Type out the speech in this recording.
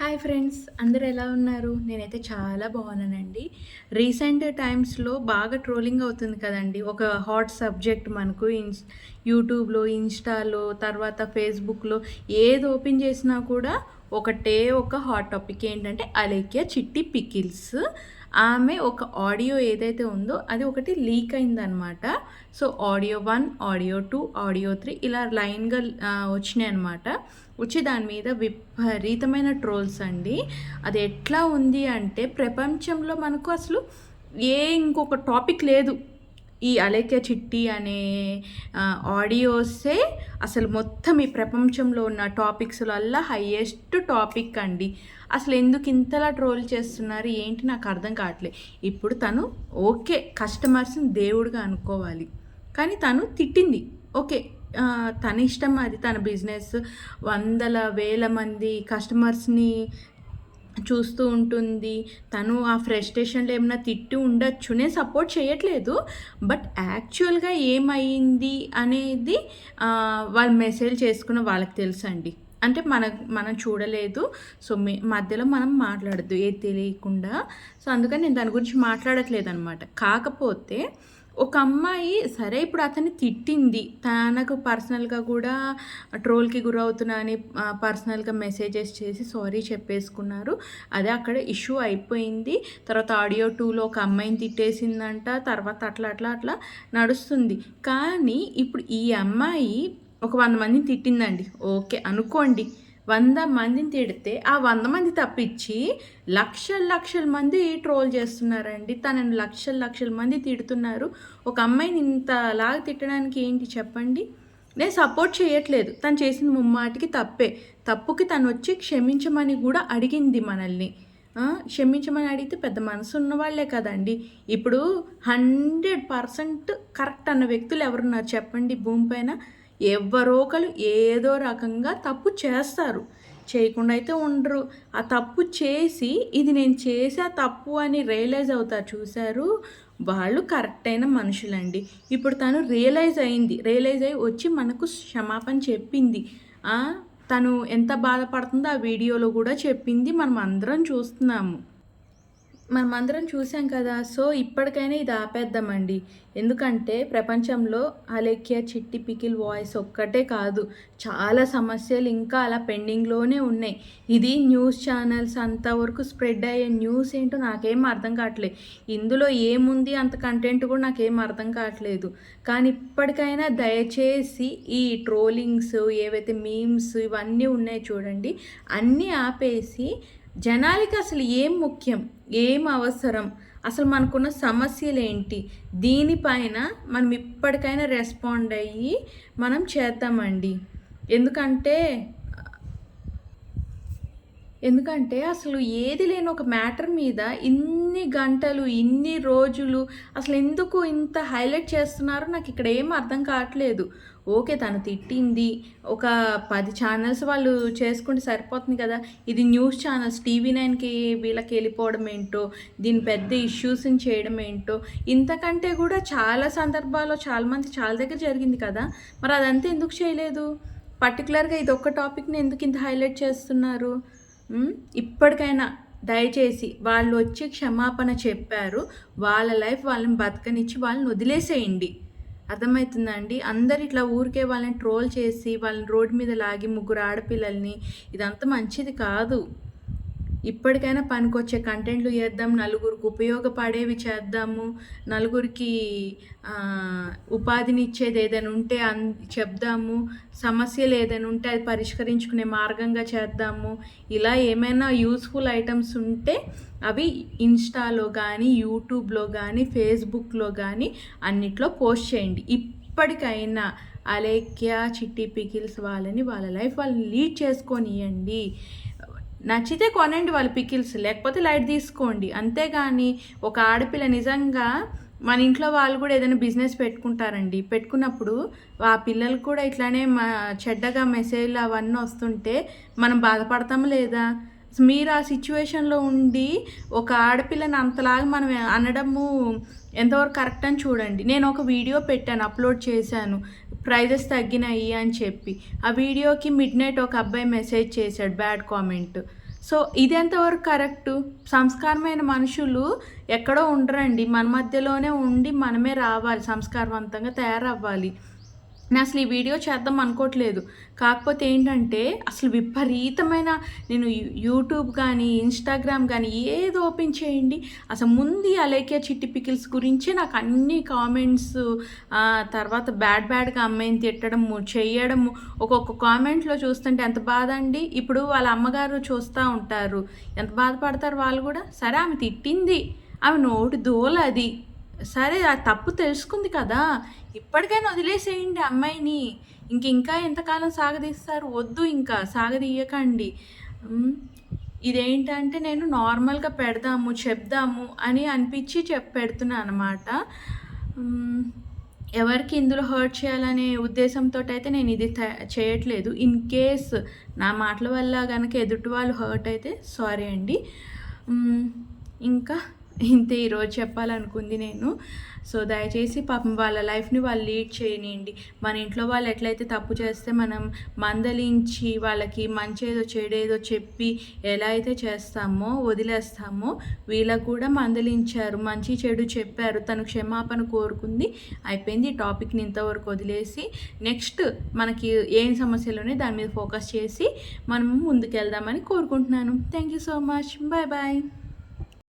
Hi friends, అందరూ ఎలా ఉన్నారు? నేనైతే చాలా బాగున్నానండి. రీసెంట్ టైమ్స్‌లో బాగా ట్రోలింగ్ అవుతుంది కదండీ! ఒక హాట్ సబ్జెక్ట్ మనకు యూట్యూబ్‌లో, ఇన్‌స్టాలో, తర్వాత ఫేస్‌బుక్‌లో ఏది ఓపెన్ చేసినా కూడా ఒకటే ఒక హాట్ టాపిక్ ఏంటంటే అలేఖ్య చిట్టి పికిల్స్. ఆమె ఒక ఆడియో ఏదైతే ఉందో అది ఒకటి లీక్ అయిందనమాట. సో, ఆడియో 1, ఆడియో 2, ఆడియో 3 ఇలా లైన్‌గా వచ్చినాయనమాట. వచ్చి దాని మీద విపరీతమైన ట్రోల్స్ అండి. అది ఎట్లా ఉంది అంటే ప్రపంచంలో మనకు అసలు ఇంకొక టాపిక్ లేదు. ఈ 'అలేఖ్య చిట్టి' అనే ఆడియోసే అసలు మొత్తం ఈ ప్రపంచంలో ఉన్న టాపిక్స్‌లల్లా హైయెస్ట్ టాపిక్ అండి. అసలు ఎందుకు ఇంతలా ట్రోల్ చేస్తున్నారు? ఏంటి నాకు అర్థం కావట్లే. ఇప్పుడు తను ఓకే. కస్టమర్స్‌ని దేవుడిగా అనుకోవాలి. కానీ తను తిట్టింది. ఓకే. తన ఇష్టం అది. తన బిజినెస్. వందల, వేల మంది కస్టమర్స్‌ని చూస్తూ ఉంటుంది. తను ఆ ఫ్రస్ట్రేషన్‌లో ఏమన్నా తిట్టి ఉండొచ్చు. నేను సపోర్ట్ చేయట్లేదు. బట్ యాక్చువల్‌గా ఏమయింది అనేది వాళ్ళు మెసేజ్ చేసుకున్న వాళ్ళకి తెలుసండి. అంటే మనం చూడలేదు. సో, మధ్యలో మనం మాట్లాడొద్దు ఏది తెలియకుండా. సో, అందుకని నేను దాని గురించి మాట్లాడట్లేదనమాట. కాకపోతే ఒక అమ్మాయి సరే ఇప్పుడు అతన్ని తిట్టింది. తనకు పర్సనల్‌గా కూడా ట్రోల్‌కి గురవుతున్నా అని పర్సనల్‌గా మెసేజెస్ చేసి సారీ చెప్పేసుకున్నారు. అదే అక్కడ ఇష్యూ అయిపోయింది. తర్వాత ఆడియో 2లో ఒక అమ్మాయిని తిట్టేసిందంట. తర్వాత అట్లా నడుస్తుంది. కానీ ఇప్పుడు ఈ అమ్మాయి ఒక 100 మందిని తిట్టిందండి. ఓకే. అనుకోండి. 100 మందిని తిడితే, ఆ 100 మంది తప్పించి లక్షల మంది ట్రోల్ చేస్తున్నారండి. తనని లక్షల మంది తిడుతున్నారు. ఒక అమ్మాయిని ఇంతలాగా తిట్టడానికి ఏంటి చెప్పండి? నేను సపోర్ట్ చేయట్లేదు. తను చేసింది ముమ్మాటికి తప్పే. తప్పుకి తనొచ్చి క్షమించమని గూడా అడిగింది మనల్ని. క్షమించమని అడిగితే పెద్ద మనసున్న వాళ్ళే కదండీ! ఇప్పుడు 100% కరెక్ట్ అన్న వ్యక్తులు ఎవరున్నారు చెప్పండి భూమి పైన? ఎవ్వరో ఒకళ్ళు ఏదో రకంగా తప్పు చేస్తారు. చేయకుండా అయితే ఉండరు. ఆ తప్పు చేసి ఇది నేను చేశా తప్పు అని రియలైజ్ అవుతారు చూసారు? వాళ్ళు కరెక్ట్ అయిన మనుషులండి. ఇప్పుడు తను రియలైజ్ అయింది. రియలైజ్ అయ్యి వచ్చి మనకు క్షమాపణ చెప్పింది. ఆ! తను ఎంత బాధపడుతుందో ఆ వీడియోలో గూడా చెప్పింది. మనం అందరం చూస్తున్నాము. మనమందరం చూసాం కదా! సో, ఇప్పటికైనా ఇది ఆపేద్దామండి. ఎందుకంటే ప్రపంచంలో అలేఖ్య, చిట్టి, పికిల్ వాయిస్ ఒక్కటే కాదు. చాలా సమస్యలు ఇంకా అలా పెండింగ్‌లోనే ఉన్నాయి. ఇది న్యూస్ ఛానెల్స్ అంతవరకు స్ప్రెడ్ అయ్యే న్యూస్ ఏంటో నాకేం అర్థం కావట్లే. ఇందులో ఏముంది అంత కంటెంట్ కూడా నాకేం అర్థం కావట్లేదు. కానీ ఇప్పటికైనా దయచేసి ఈ ట్రోలింగ్స్ ఏవైతే మీమ్స్ ఇవన్నీ ఉన్నాయి చూడండి. అన్నీ ఆపేసి జనాలకి అసలు ఏం ముఖ్యం? ఏం అవసరం? అసలు మనకున్న సమస్యలేంటి? దీనిపైన మనం ఇప్పటికైనా రెస్పాండ్ అయ్యి మనం చేద్దామండి. ఎందుకంటే ఎందుకంటే అసలు ఏది లేని ఒక మ్యాటర్ మీద ఇన్ని గంటలు, ఇన్ని రోజులు అసలెందుకు ఇంత హైలైట్ చేస్తున్నారో నాకిక్కడ ఏం అర్థం కావట్లేదు. ఓకే. తను తిట్టింది. ఒక 10 ఛానెల్స్ వాళ్ళు చేసుకుంటే సరిపోతుంది కదా! ఇది న్యూస్ ఛానెల్స్ టీవీ9కి వీళ్ళకి ఎళ్ళిపోవడం ఏంటో, దీన్ని పెద్ద ఇష్యూస్‌ని చేయడం ఏంటో, ఇంతకంటే కూడా చాలా సందర్భాల్లో చాలా మంది చాలా దగ్గర జరిగింది కదా! మరి అదంతా ఎందుకు చేయలేదు? పర్టిక్యులర్‌గా ఇదొక్క టాపిక్‌ని ఎందుకు ఇంత హైలైట్ చేస్తున్నారు? ఇప్పటికైనా దయచేసి వాళ్ళొచ్చి క్షమాపణ చెప్పారు. వాళ్ళ లైఫ్ వాళ్ళని బతకనిచ్చి వాళ్ళని వదిలేసేయండి. అర్థమైతుందా అండి? అందరు ఇట్లా ఊరికే వాళ్ళని ట్రోల్ చేసి, వాళ్ళని రోడ్డు మీద లాగి ముగ్గురు ఆడపిల్లల్ని ఇదంతా మంచిది కాదు. ఇప్పటికైనా పనికొచ్చే కంటెంట్లు చేద్దాం. నలుగురికి ఉపయోగపడేవి చేద్దాము. నలుగురికి ఉపాధినిచ్చేది ఏదైనా ఉంటే చెప్దాము. సమస్యలు ఏదైనా ఉంటే అది పరిష్కరించుకునే మార్గంగా చేద్దాము. ఇలా ఏమైనా యూజ్‌ఫుల్ ఐటెమ్స్ ఉంటే అవి ఇన్‌స్టాలో గానీ, యూట్యూబ్‌లో గానీ, ఫేస్‌బుక్‌లో గానీ అన్నిట్లో పోస్ట్ చేయండి. ఇప్పటికైనా అలేఖ్య, చిట్టి పికిల్స్ వాళ్ళని వాళ్ళ లైఫ్ వాళ్ళు లీడ్ చేసుకోనియండి. నచ్చితే కొనండి వాళ్ళ పికిల్స్. లేకపోతే లైట్ తీసుకోండి. అంతేగాని ఒక ఆడపిల్ల నిజంగా మన ఇంట్లో వాళ్ళు కూడా ఏదైనా బిజినెస్ పెట్టుకుంటారండి. పెట్టుకున్నప్పుడు ఆ పిల్లలకి కూడా ఇట్లానే చెడ్డగా మెసేజ్‌లు అవన్నీ వస్తుంటే మనం బాధపడతామా లేదా? మీరు ఆ సిట్యుయేషన్‌లో ఉండి ఒక ఆడపిల్లని అంతలాగా మనం అనడము ఎంతవరకు కరెక్ట్ అని చూడండి. నేను ఒక వీడియో పెట్టాను. అప్‌లోడ్ చేశాను. ప్రైజెస్ తగ్గినాయి అని చెప్పి. ఆ వీడియోకి మిడ్‌నైట్ ఒక అబ్బాయి మెసేజ్ చేశాడు బ్యాడ్ కామెంట్. సో, ఇది ఎంతవరకు కరెక్టు? సంస్కారమైన మనుషులు ఎక్కడో ఉండరండి. మన మధ్యలోనే ఉండి మనమే రావాలి. సంస్కారవంతంగా తయారవ్వాలి. నేనసలు ఈ వీడియో చేద్దాం అనుకోవట్లేదు. కాకపోతే ఏంటంటే, అసలు విపరీతమైన నేను యూట్యూబ్ గానీ, ఇన్‌స్టాగ్రామ్ గానీ ఏది ఓపెన్ చేయండి, అసలు ముందు ఈ 'అలేఖ్య చిట్టి పికిల్స్' గురించే నాకు అన్ని కామెంట్స్ తర్వాత బ్యాడ్‌గా అమ్మాయిని తిట్టడము, చెయ్యడము, ఒక్కొక్క కామెంట్‌లో చూస్తుంటే ఎంత బాధండి. ఇప్పుడు వాళ్ళ అమ్మగారు చూస్తా ఉంటారు. ఎంత బాధపడతారు వాళ్ళు గూడా. సరే ఆమె తిట్టింది. ఆమె నోటి దూలది. సరే ఆ తప్పు తెలుసుకుంది కదా! ఇప్పటికైనా వదిలేసేయండి అమ్మాయిని. ఇంకా ఎంతకాలం సాగదీస్తారు? వద్దు ఇంకా సాగదీయకండి. హ్మ్. ఇదేంటంటే నేను నార్మల్‌గా పెడదాము, చెప్దాము అని అనిపిచ్చి పెడుతున్నా అనమాట. హ్మ్. ఎవరికి ఇందులో హర్ట్ చేయాలనే ఉద్దేశంతోటయితే నేనిది చేయట్లేదు. ఇన్ కేస్ నా మాటల వల్ల గనక ఎదుటి వాళ్ళు హర్ట్ అయితే సారీ అండి. హ్మ్. ఇంకా ఇంతే ఈరోజు చెప్పాలనుకుంది నేను. సో, దయచేసి పాపం వాళ్ళ లైఫ్‌ని వాళ్ళు లీడ్ చేయనీయండి. మన ఇంట్లో వాళ్ళు ఎట్లయితే తప్పు చేస్తే మనం మందలించి వాళ్ళకి మంచేదో, చెడేదో చెప్పి ఎలా అయితే చేస్తామో, వదిలేస్తామో వీళ్ళకి కూడా మందలించారు. మంచి, చెడు చెప్పారు. తను క్షమాపణ కోరుకుంది. అయిపోయింది. ఈ టాపిక్‌ని ఇంతవరకు వదిలేసి నెక్స్ట్ మనకి ఏం సమస్యలున్నాయో దాని మీద ఫోకస్ చేసి మనం ముందుకెళ్దామని కోరుకుంటున్నాను. Thank you so much. Bye bye.